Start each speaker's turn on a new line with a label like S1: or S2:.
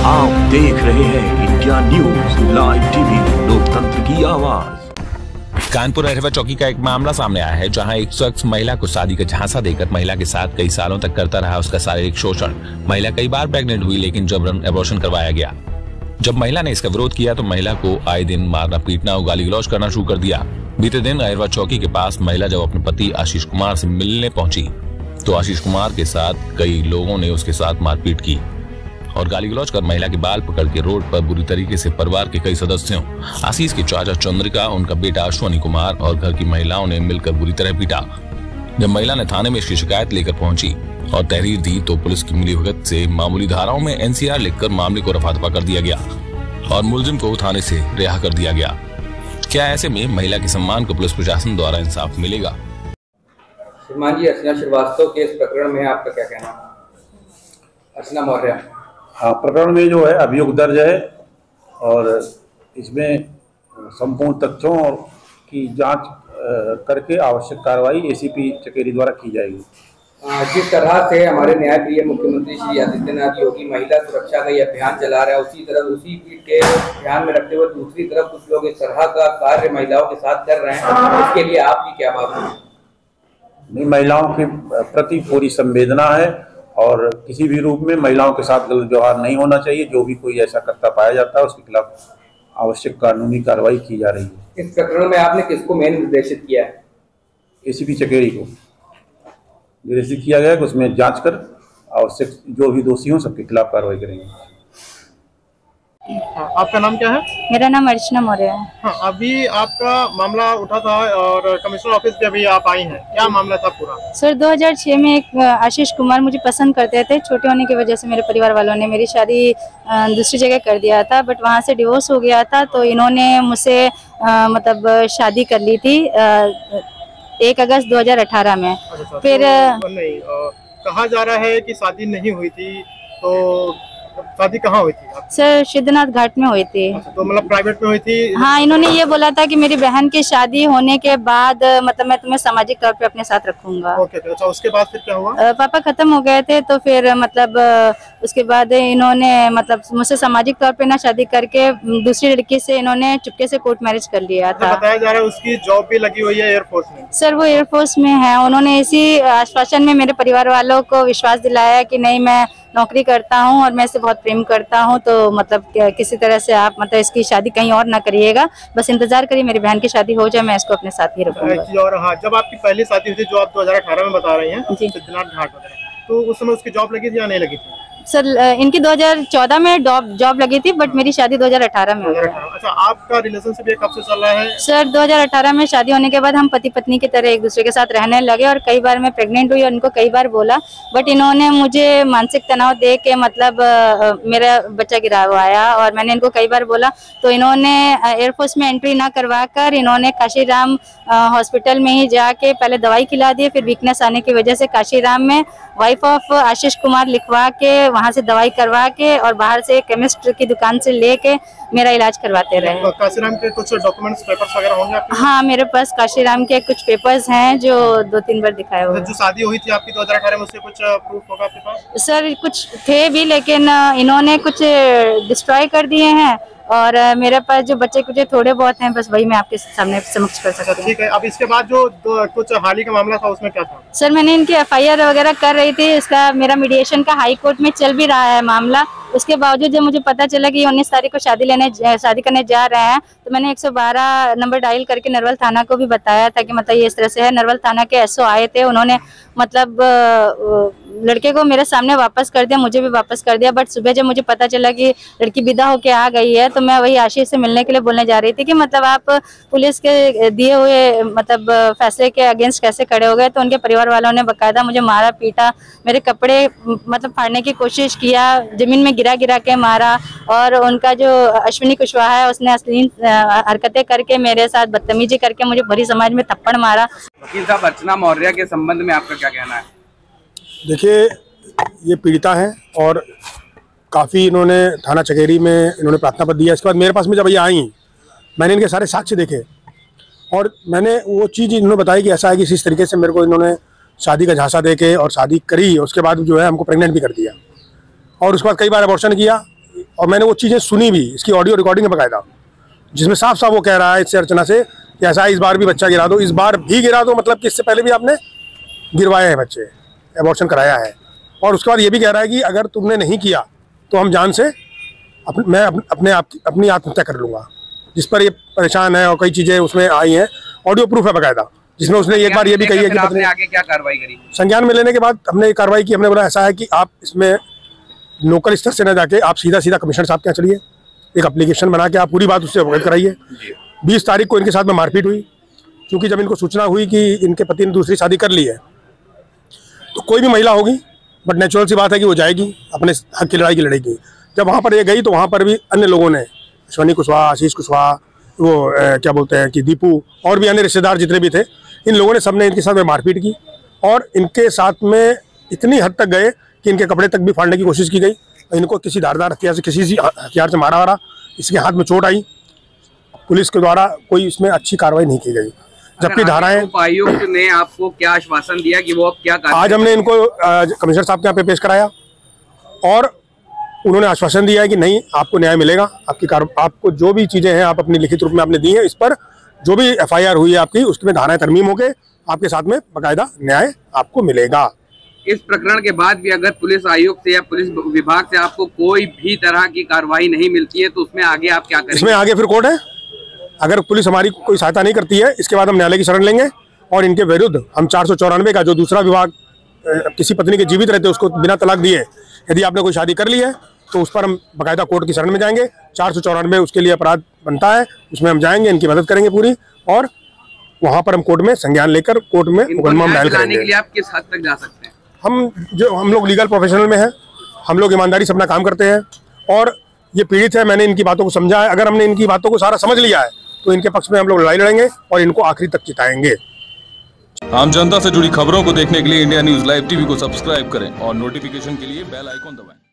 S1: आप देख रहे हैं इंडिया न्यूज लाइव टीवी, लोकतंत्र की आवाज।
S2: कानपुर अहिरवा चौकी का एक मामला सामने आया है, जहां एक शख्स महिला को शादी का झांसा देकर महिला के साथ कई सालों तक करता रहा उसका शारीरिक शोषण। महिला कई बार प्रेग्नेंट हुई, लेकिन जबरन एबॉर्शन करवाया गया। जब महिला ने इसका विरोध किया तो महिला को आए दिन मारना पीटना और गाली गलौज करना शुरू कर दिया। बीते दिन अहिरवा चौकी के पास महिला जब अपने पति आशीष कुमार से मिलने पहुंची तो आशीष कुमार के साथ कई लोगों ने उसके साथ मारपीट की और गाली गलौज कर महिला के बाल पकड़ के रोड पर बुरी तरीके से परिवार के कई सदस्यों, आशीष के चाचा चंद्रिका, उनका बेटा अश्वनी कुमार और घर की महिलाओं ने मिलकर बुरी तरह पीटा। जब महिला ने थाने में इसकी शिकायत लेकर पहुंची और तहरीर दी तो पुलिस की मिलीभगत से मामूली धाराओं में एनसीआर लिखकर मामले को रफा-दफा कर दिया गया और मुलजिम को थाने से रिहा कर दिया गया। क्या ऐसे में महिला के सम्मान को पुलिस प्रशासन द्वारा इंसाफ मिलेगा?
S3: श्रीमान जी, अर्चना श्रीवास्तव के इस प्रकरण में आपका क्या कहना है? अर्चना मौर्य।
S4: हाँ, प्रकरण में जो है अभियोग दर्ज है और इसमें संपूर्ण तथ्यों की जांच करके आवश्यक कार्रवाई एसीपी चकेरी द्वारा की जाएगी।
S3: जिस तरह से हमारे न्यायप्रिय मुख्यमंत्री श्री आदित्यनाथ योगी महिला सुरक्षा का ये अभियान चला रहा है, उसी के ध्यान में रखते हुए दूसरी तरफ कुछ लोग इस तरह का कार्य महिलाओं के साथ कर रहे हैं, इसके लिए आपकी क्या बात है?
S4: नहीं, महिलाओं के प्रति पूरी संवेदना है और किसी भी रूप में महिलाओं के साथ गलत व्यवहार नहीं होना चाहिए। जो भी कोई ऐसा करता पाया जाता है उसके खिलाफ आवश्यक कानूनी कार्रवाई की जा रही है।
S3: इस प्रकरण में आपने किसको मेन निर्देशित किया है?
S4: एसीपी चकेरी को निर्देशित किया गया कि उसमें जांच कर आवश्यक जो भी दोषी हों सबके खिलाफ कार्रवाई करेंगे।
S5: आपका नाम क्या है?
S6: मेरा नाम अर्चना मौर्य है।
S5: हाँ, अभी आपका मामला उठा था और कमिश्नर ऑफिस पे अभी आप आई हैं, क्या मामला था पूरा?
S6: सर, 2006 में एक आशीष कुमार मुझे पसंद करते थे। छोटे होने की वजह से मेरे परिवार वालों ने मेरी शादी दूसरी जगह कर दिया था, बट वहाँ से डिवोर्स हो गया था। तो इन्होंने मुझसे मतलब शादी कर ली थी 1 अगस्त 2018 में।
S5: अच्छा,
S6: फिर
S5: नहीं कहा जा रहा है कि शादी नहीं हुई थी, तो शादी कहाँ हुई थी?
S6: सर, सिद्धनाथ घाट में हुई थी।
S5: अच्छा, तो मतलब प्राइवेट में हुई थी?
S6: हाँ, इन्होंने ये बोला था कि मेरी बहन की शादी होने के बाद मतलब मैं तुम्हें सामाजिक तौर पे अपने साथ रखूंगा।
S5: ओके, तो अच्छा, उसके बाद फिर क्या हुआ?
S6: पापा खत्म हो गए थे, तो फिर मतलब उसके बाद इन्होंने मतलब मुझसे सामाजिक तौर पे ना शादी करके दूसरी लड़की से इन्होंने चुपके से कोर्ट मैरिज कर लिया था।
S5: बताया जा रहा है उसकी जॉब भी लगी हुई है एयरफोर्स में।
S6: सर, वो एयरफोर्स में है। उन्होंने इसी आश्वासन में मेरे परिवार वालों को विश्वास दिलाया कि नहीं, मैं नौकरी करता हूं और मैं इसे बहुत प्रेम करता हूं, तो मतलब किसी तरह से आप मतलब इसकी शादी कहीं और ना करिएगा, बस इंतजार करिए, मेरी बहन की शादी हो जाए, मैं इसको अपने साथ ही रखूंगा।
S5: और हाँ, जब आपकी पहली शादी हुई थी जो आप 2018 में बता रही हैं सिद्धनाथ घाट वगैरह, तो उस समय उसकी जॉब लगी थी या नहीं लगी थी?
S6: सर, इनकी 2014 में जॉब लगी थी, बट मेरी शादी 2018 में हुई।
S5: अच्छा, आपका रिलेशनशिप ये कब से चल रहा है?
S6: सर, 2018 में शादी होने के बाद हम पति पत्नी की तरह एक दूसरे के साथ रहने लगे और कई बार मैं प्रेग्नेंट हुई और इनको कई बार बोला, बट इन्होंने मुझे मानसिक तनाव दे के मतलब मेरा बच्चा गिरावाया और मैंने इनको कई बार बोला, तो इन्होंने एयरफोर्स में एंट्री ना करवा कर इन्होंने काशीराम हॉस्पिटल में ही जाके पहले दवाई खिला दी, फिर वीकनेस आने की वजह से काशीराम में वाइफ ऑफ आशीष कुमार लिखवा के वहाँ से दवाई करवा के और बाहर से केमिस्ट की दुकान से लेके मेरा इलाज करवाते रहे।
S5: काशीराम के कुछ डॉक्यूमेंट्स पेपर्स वगैरह होंगे आपके? हाँ,
S6: मेरे पास काशीराम के कुछ पेपर्स हैं जो 2-3 बार दिखाए हुए।
S5: जो शादी हुई थी आपकी 2018 में, उससे कुछ प्रूफ होगा आपके पास?
S6: सर, कुछ थे भी, लेकिन इन्होंने कुछ डिस्ट्रॉय कर दिए हैं और मेरे पास जो बच्चे कुछ थोड़े बहुत हैं, बस वही मैं आपके सामने समक्ष कर सकती हूँ।
S5: ठीक है, अब इसके बाद जो कुछ हाल ही का मामला था उसमें क्या था?
S6: सर, मैंने इनकी FIR वगैरह कर रही थी, इसका मेरा मीडिएशन का हाई कोर्ट में चल भी रहा है मामला। उसके बावजूद जब मुझे पता चला कि 19 तारीख को शादी करने जा रहे हैं, तो मैंने 112 नंबर डायल करके नरवल थाना को भी बताया था कि मतलब ये इस तरह से है। नरवल थाना के SO आए थे, उन्होंने मतलब लड़के को मेरे सामने वापस कर दिया, मुझे भी वापस कर दिया, बट सुबह जब मुझे पता चला कि लड़की विदा होके आ गई है, तो मैं वही आशीष से मिलने के लिए बोलने जा रही थी कि मतलब आप पुलिस के दिए हुए मतलब फैसले के अगेंस्ट कैसे खड़े हो गए। तो उनके परिवार वालों ने बकायदा मुझे मारा पीटा, मेरे कपड़े मतलब फाड़ने की कोशिश किया, जमीन में गिरा के मारा और उनका जो अश्विनी कुशवाहा है उसने अश्लील हरकतें करके मेरे साथ बदतमीजी करके मुझे भरी समाज में थप्पड़ मारा।
S3: वकील साहब, अर्चना मौर्य के संबंध में आपका क्या कहना है?
S7: देखिए, ये पीड़िता हैं और काफ़ी इन्होंने थाना चकेरी में इन्होंने प्रार्थना पत्र दिया। इसके बाद मेरे पास में जब ये आई, मैंने इनके सारे साक्ष्य देखे और मैंने वो चीज़ इन्होंने बताई कि ऐसा है कि इस तरीके से मेरे को इन्होंने शादी का झांसा देके और शादी करी, उसके बाद जो है हमको प्रेग्नेंट भी कर दिया और उसके बाद कई बार अबॉर्शन किया। और मैंने वो चीज़ें सुनी भी, इसकी ऑडियो रिकॉर्डिंग है बाकायदा, जिसमें साफ साफ वो कह रहा है इससे अर्चना से कि ऐसा इस बार भी बच्चा गिरा दो, इस बार भी गिरा दो, मतलब कि इससे पहले भी आपने गिरवाए हैं बच्चे, एबॉर्शन कराया है। और उसके बाद ये भी कह रहा है कि अगर तुमने नहीं किया तो हम जान से मैं अपनी आत्महत्या कर लूँगा, जिस पर ये परेशान है। और कई चीज़ें उसमें आई हैं, ऑडियो प्रूफ है बाकायदा, जिसमें उसने एक बार ये भी कही है कि
S3: आपने आगे क्या कार्रवाई करी?
S7: संज्ञान में लेने के बाद हमने कार्रवाई की। हमने बोला ऐसा है कि आप इसमें लोकल स्तर से न जाके आप सीधा कमिश्नर साहब के यहाँ चलिए, एक एप्लीकेशन बना के आप पूरी बात उससे अवगत कराइए। 20 तारीख को इनके साथ में मारपीट हुई, क्योंकि जब इनको सूचना हुई कि इनके पति ने दूसरी शादी कर ली है, तो कोई भी महिला होगी, बट नेचुरल सी बात है कि वो जाएगी, अपने हक की लड़ाई की लड़ेगी। जब वहाँ पर ये गई तो वहाँ पर भी अन्य लोगों ने, अश्वनी कुशवाहा, आशीष कुशवाहा, वो क्या बोलते हैं कि दीपू, और भी अन्य रिश्तेदार जितने भी थे, इन लोगों ने सबने इनके साथ में मारपीट की। और इनके साथ में इतनी हद तक गए कि इनके कपड़े तक भी फाड़ने की कोशिश की गई। इनको किसी धारदार हथियार से, किसी हथियार से मारा वारा, इसके हाथ में चोट आई। पुलिस के द्वारा कोई इसमें अच्छी कार्रवाई नहीं की गई, जबकि धाराएं।
S3: उपायुक्त ने आपको क्या आश्वासन दिया कि वो अब क्या कार्रवाई?
S7: आज हमने इनको कमिश्नर साहब के यहाँ पे पेश कराया और उन्होंने आश्वासन दिया है कि नहीं, आपको न्याय मिलेगा। आपको जो भी चीज़ें हैं आप अपनी लिखित रूप में आपने दी हैं, इस पर जो भी FIR हुई है आपकी, उसमें धाराएं तरमीम होकर आपके साथ में बाकायदा न्याय आपको मिलेगा।
S3: इस प्रकरण के बाद भी अगर पुलिस आयुक्त से या पुलिस विभाग से आपको कोई भी तरह की कार्रवाई नहीं मिलती है, तो उसमें आगे आप क्या करेंगे?
S7: इसमें आगे फिर कोर्ट है। अगर पुलिस हमारी कोई सहायता नहीं करती है, इसके बाद हम न्यायालय की शरण लेंगे और इनके विरुद्ध हम 494 का, जो दूसरा विभाग किसी पत्नी के जीवित रहते उसको बिना तलाक दिए यदि आपने कोई शादी कर ली है, तो उस पर हम बाकायदा कोर्ट की शरण में जाएंगे। 494 उसके लिए अपराध बनता है, उसमें हम जाएंगे, इनकी मदद करेंगे पूरी, और वहाँ पर हम कोर्ट में संज्ञान लेकर कोर्ट में मुकदमा दायर करेंगे।
S3: के लिए आप किस हद तक जा सकते हैं?
S7: हम लोग लीगल प्रोफेशनल में हैं, हम लोग ईमानदारी से अपना काम करते हैं और ये पीड़ित है, मैंने इनकी बातों को समझा है। अगर हमने इनकी बातों को सारा समझ लिया है तो इनके पक्ष में हम लोग लड़ाई लड़ेंगे और इनको आखिरी तक जिताएंगे।
S8: आम जनता से जुड़ी खबरों को देखने के लिए इंडिया न्यूज लाइव टीवी को सब्सक्राइब करें और नोटिफिकेशन के लिए बेल आइकॉन दबाएं।